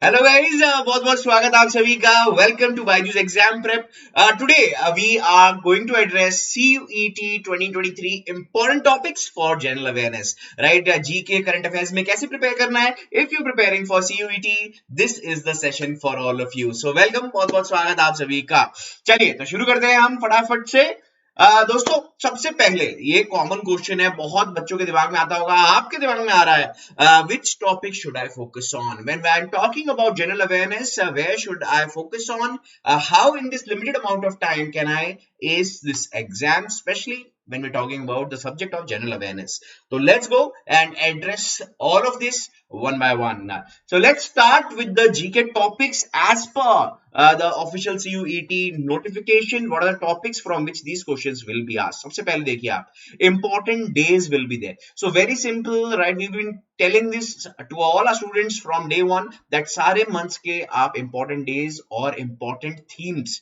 Hello guys, बहुत बहुत स्वागत आप सभी का। Welcome to Byju's exam prep. Today we are going to address CUET 2023 important topics for general awareness, right? GK current affairs में कैसे प्रिपेयर करना है। If you preparing for CUET, this is the session for all of you. So welcome, बहुत बहुत स्वागत आप सभी का। चलिए तो शुरू करते हैं हम फटाफट से। दोस्तों, सबसे पहले ये कॉमन क्वेश्चन है, बहुत बच्चों के दिमाग में आता होगा, आपके दिमाग में आ रहा है, which topic should I focus on when I'm talking about general awareness? Where should I focus on? How in this limited amount of time can I ace this exam, especially when we're talking about the subject of general awareness? So let's go and address all of this one by one. So let's start with the GK topics as per the official CUET notification. What are the topics from which these questions will be asked? सबसे पहले देखिए आप, important days will be there. So very simple, right? We've been telling this to all our students from day one that सारे months के आप important days और important themes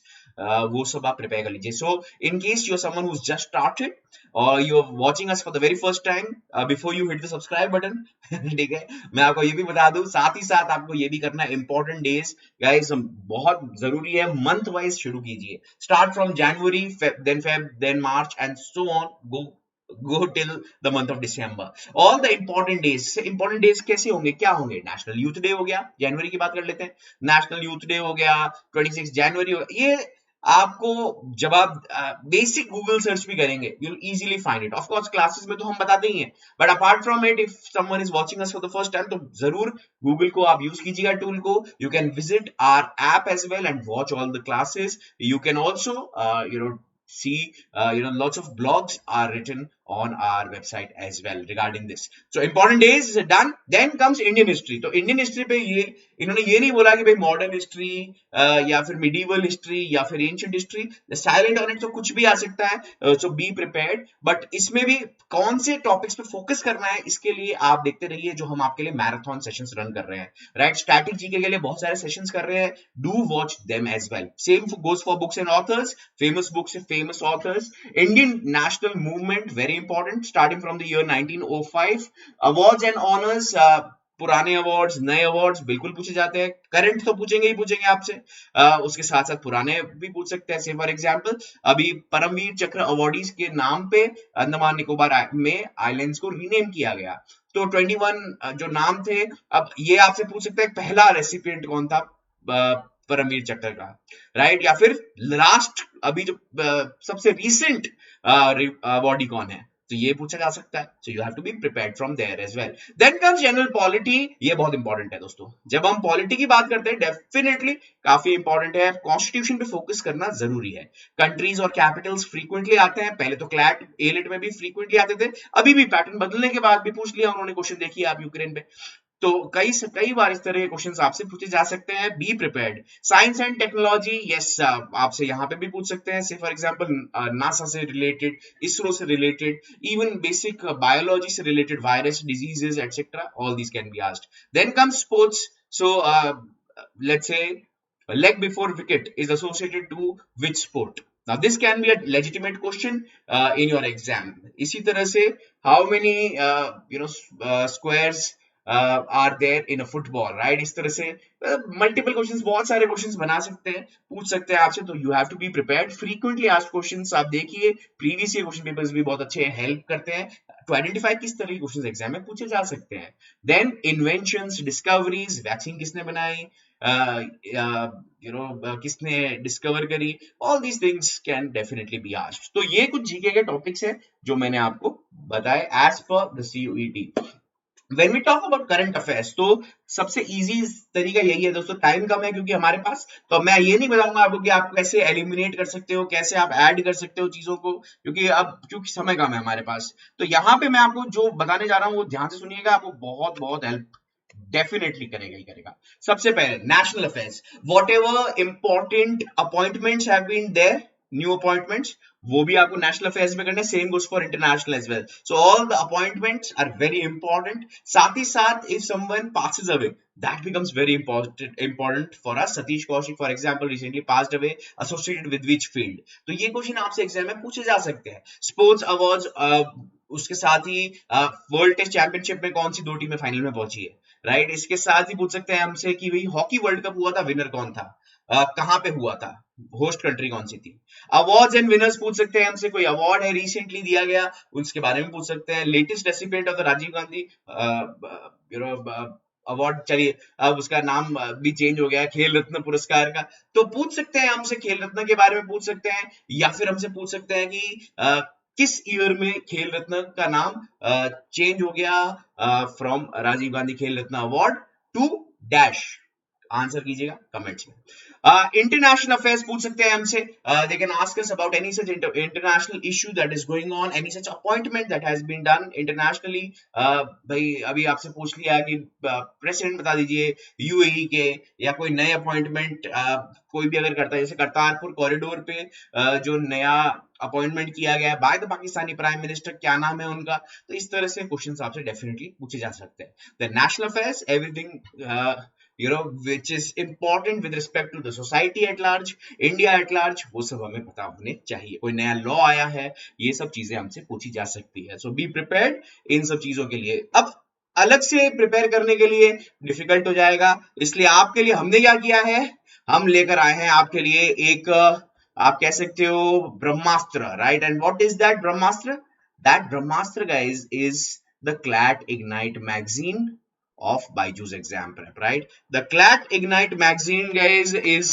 वो सब आप प्रिपेयर कर लीजिए. So in case you're someone who's just started or you're watching us for the very first time, before you hit the subscribe button, ठीक है, मैं आपको ये भी बता दूं, साथ ही साथ आपको ये भी करना है, इंपॉर्टेंट डेज गाइस बहुत जरूरी है, मंथ वाइज शुरू कीजिए. Start from January, then Feb, then March and so on, go till the month of December. All the important days. important days कैसे होंगे, क्या होंगे? नेशनल यूथ डे हो गया, जनवरी की बात कर लेते हैं. नेशनल यूथ डे हो गया, 26 जनवरी हो गया. ये आपको जब आप बेसिक गूगल सर्च भी करेंगे, you easily find it. Of course classes में तो हम बताते ही हैं, but apart from it, if someone is watching us for the first time, तो जरूर गूगल को आप यूज कीजिएगा, टूल को. You can visit our app as well and watch all the classes. You can also see lots of blogs are written on our website as well regarding this. So important days is done. Then comes Indian history. तो Indian history पे ये इन्होंने ये नहीं बोला कि भाई modern history या फिर मिडिवल हिस्ट्री या फिर ancient history. Silent on it, तो कुछ भी आ सकता है. सो बी प्रिपेयर्ड. बट इसमें भी कौन से टॉपिक्स पे फोकस करना है, इसके लिए आप देखते रहिए जो हम आपके लिए मैराथन सेशंस रन कर रहे हैं, राइट? स्टैटिक जीके के लिए बहुत सारे सेशंस कर रहे हैं. Do watch them as well. Same goes for books and authors. Famous books and famous authors. Indian national movement, very important, starting from the year 1905. Awards and honours, पुराने awards, नए awards बिल्कुल पूछे जाते हैं. Current तो पूछेंगे ही पूछेंगे आपसे, उसके साथ साथ पुराने भी पूछ सकते हैं. से फॉर एग्जांपल, अभी परमवीर चक्र अवार्डीज के नाम पे अंडमान निकोबार में आइलैंड्स को रीनेम किया गया. तो 21 जो नाम थे, अब ये आपसे पूछ सकते हैं पहला रेसिपिएंट कौन था परमवीर चक्र का, राइट? या फिर लास्ट अभी जो सबसे रीसेंट अवार्डी कौन है, तो ये पूछा जा सकता है. So you have to be prepared from there as well. Then comes general polity. ये बहुत इंपॉर्टेंट है दोस्तों. जब हम पॉलिटी की बात करते हैं, डेफिनेटली काफी इंपॉर्टेंट है. कॉन्स्टिट्यूशन पे फोकस करना जरूरी है. कंट्रीज और कैपिटल्स फ्रीक्वेंटली आते हैं. पहले तो क्लैट एलिट में भी फ्रीक्वेंटली आते थे, अभी भी पैटर्न बदलने के बाद भी पूछ लिया उन्होंने क्वेश्चन. देखिए आप यूक्रेन पे, तो कई बार इस तरह के क्वेश्चंस आपसे पूछे जा सकते हैं. Be prepared. Science and technology, yes, आपसे यहाँ पे भी पूछ सकते हैं. से फॉर एग्जांपल नासा से रिलेटेड, इसरो से रिलेटेड, इवन बेसिक बायोलॉजी से related, virus, diseases etcetera, all these can be asked. Then comes sports. So let's say leg before wicket is associated to which sport? Now this can be a legitimate question in your exam. इसी तरह से how many squares are there in a football, right? इस तरह से multiple questions, बहुत सारे questions बना सकते हैं, पूछ सकते हैं आपसे. तो you have to be prepared. Frequently asked questions आप देखिए, प्रीवियस ईयर क्वेश्चन पेपर्स भी बहुत अच्छे हेल्प करते हैं टू आइडेंटिफाई किस तरह के क्वेश्चंस एग्जाम में पूछे जा सकते हैं. देन इन्वेंशंस, डिस्कवरीज, वैक्सीन किसने बनाई, किसने डिस्कवर करी, all these things can definitely be asked. तो ये कुछ जीके के टॉपिक्स हैं जो मैंने आपको बताए as per the CUET. When we talk about current affairs, तो सबसे इजी तरीका यही है दोस्तों. टाइम कम है क्योंकि हमारे पास, तो मैं ये नहीं बताऊंगा आपको कि आप कैसे एलिमिनेट कर सकते हो, कैसे आप ऐड कर सकते हो चीजों को, क्योंकि समय कम है हमारे पास. तो यहाँ पे मैं आपको जो बताने जा रहा हूँ वो ध्यान से सुनिएगा, आपको बहुत बहुत हेल्प डेफिनेटली करेगा ही करेगा. सबसे पहले national affairs. Whatever important appointments have been there, new appointments, वो भी आपको नेशनल अफेयर्स में करने. Same goes for international as well. So all the appointments are very important. साथ ही साथ if someone passes away, that becomes very important for us. Satish Kaushik, for example, recently passed away. Associated with which field? तो ये question आपसे exam में पूछे जा सकते हैं. स्पोर्ट्स अवार्ड्स, उसके साथ ही वर्ल्ड टेस्ट चैंपियनशिप में कौन सी दो टीमें फाइनल में पहुंची है, राइट। इसके साथ ही पूछ सकते हैं हमसे कि भाई हॉकी वर्ल्ड कप हुआ था, विनर कौन था, कहाँ पे हुआ था, होस्ट कंट्री कौन सी थी। अवार्ड्स एंड विनर्स पूछ सकते हैं हमसे, कोई अवार्ड है रिसेंटली दिया गया उसके बारे में पूछ सकते हैं। Latest recipient of the Rajiv Gandhi award, चलिए अब उसका नाम भी चेंज हो गया है, खेल रत्न पुरस्कार का, तो पूछ सकते हैं हमसे, खेल रत्न के बारे में पूछ सकते हैं। या फिर हमसे पूछ सकते हैं कि किस ईयर में खेल रत्न का नाम चेंज हो गया from Rajiv Gandhi Khel Ratna award to dash. Answer कीजिएगा कमेंट्स में। इंटरनेशनल अफेयर्स पूछ सकते हैं हमसे, they can ask us about any such international issue that is going on, any such appointment that has been done internationally. भाई अभी आपसे पूछ लिया कि प्रेसिडेंट बता दीजिए यूएई के, या कोई नए अपॉइंटमेंट कोई भी अगर करता है, जैसे करतारपुर कॉरिडोर पे जो नया अपॉइंटमेंट किया गया है by the Pakistani prime minister, क्या नाम है उनका, तो इस तरह से क्वेश्चंस आपसे डेफिनेटली पूछे जा सकते हैं। The national affairs, everything which is important with respect to the society at large, India at large, वो सब हमें पता होने चाहिए। कोई नया लॉ आया है, ये सब चीजें हमसे पूछी जा सकती है। सो बी प्रिपेयर्ड इन सब चीजों के लिए। अब अलग से प्रिपेयर करने के लिए डिफिकल्ट हो जाएगा, इसलिए आपके लिए हमने क्या किया है, हम लेकर आए हैं आपके लिए एक आप कह सकते हो Brahmastra, right. And what is that Brahmastra? That Brahmastra guys is the CLAT Ignite magazine of Byju's exam prep, right? The CLAT Ignite magazine, guys, is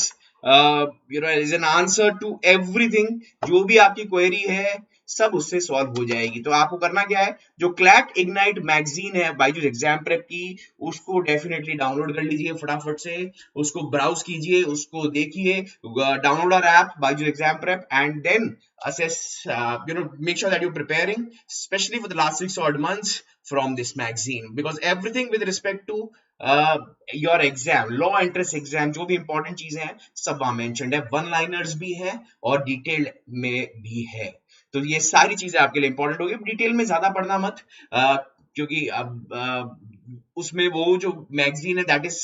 is an answer to everything. जो भी आपकी क्वेरी है सब उससे सॉल्व हो जाएगी। तो आपको करना क्या है, जो CLAT Ignite मैगजीन है बायजूस एग्जाम प्रेप की, उसको डेफिनेटली डाउनलोड कर लीजिए फटाफट से, उसको ब्राउज कीजिए, उसको देखिए, download our app Byju's exam prep and then assess, make sure that you're preparing, especially for the last 6 odd months from this magazine, because everything with respect to your exam, law entrance exam, जो भी important चीजें हैं सब वहां mentioned है, one liners भी है और डिटेल में भी है। तो ये सारी चीजें आपके लिए इंपॉर्टेंट होगी। डिटेल में ज्यादा पढ़ना मत, क्योंकि अब उसमें वो जो मैगजीन है that is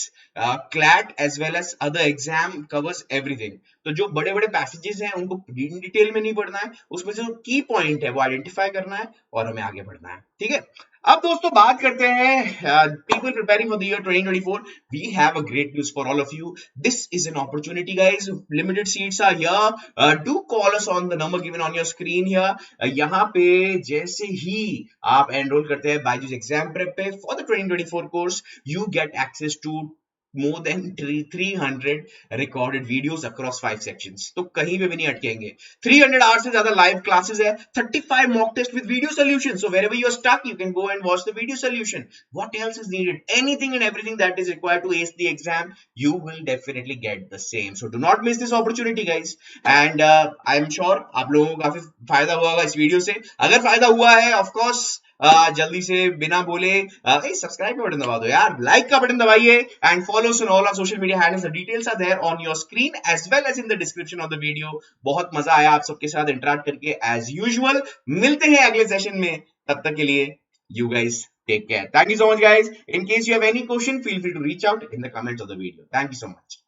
CLAT as well as other exam covers everything. तो जो बड़े बड़े पैसेजेस हैं उनको डिटेल में नहीं पढ़ना है, उसमें जो की पॉइंट है वो आइडेंटिफाई करना है और हमें आगे बढ़ना है, ठीक है। अब दोस्तों बात करते हैं people preparing for the year 2024। We have a great news for all of you. This is an opportunity guys, limited seats are here, do call us on the number given on your screen here. यहाँ पे जैसे ही आप enrol करते हैं Byju's exam prep पे for the 2024 course, you get access to more than 300 recorded videos across 5 sections। तो कहीं पे भी नहीं अटकेंगे। 300 hours से ज्यादा live classes है, 35 mock test with video solution, so wherever you are stuck you can go and watch the video solution। What else is needed? Anything and everything that is required to ace the exam, you will definitely get the same, so do not miss this opportunity guys। and I am sure आप लोगों को काफी फायदा हुआ होगा इस video से। अगर फायदा हुआ है ऑफ कोर्स जल्दी से बिना बोले सब्सक्राइब का बटन दबा दो यार, लाइक का बटन दबाइए, and follow us on all our social media handles, the details are there on your screen as well as in the description of the video. बहुत मजा आया आप सबके साथ इंटरेक्ट करके एज यूजुअल। मिलते हैं अगले सेशन में, तब तक के लिए you guys take care. Thank you so much guys. In case you have any question, feel free to reach out in the comments of the video. Thank you so much.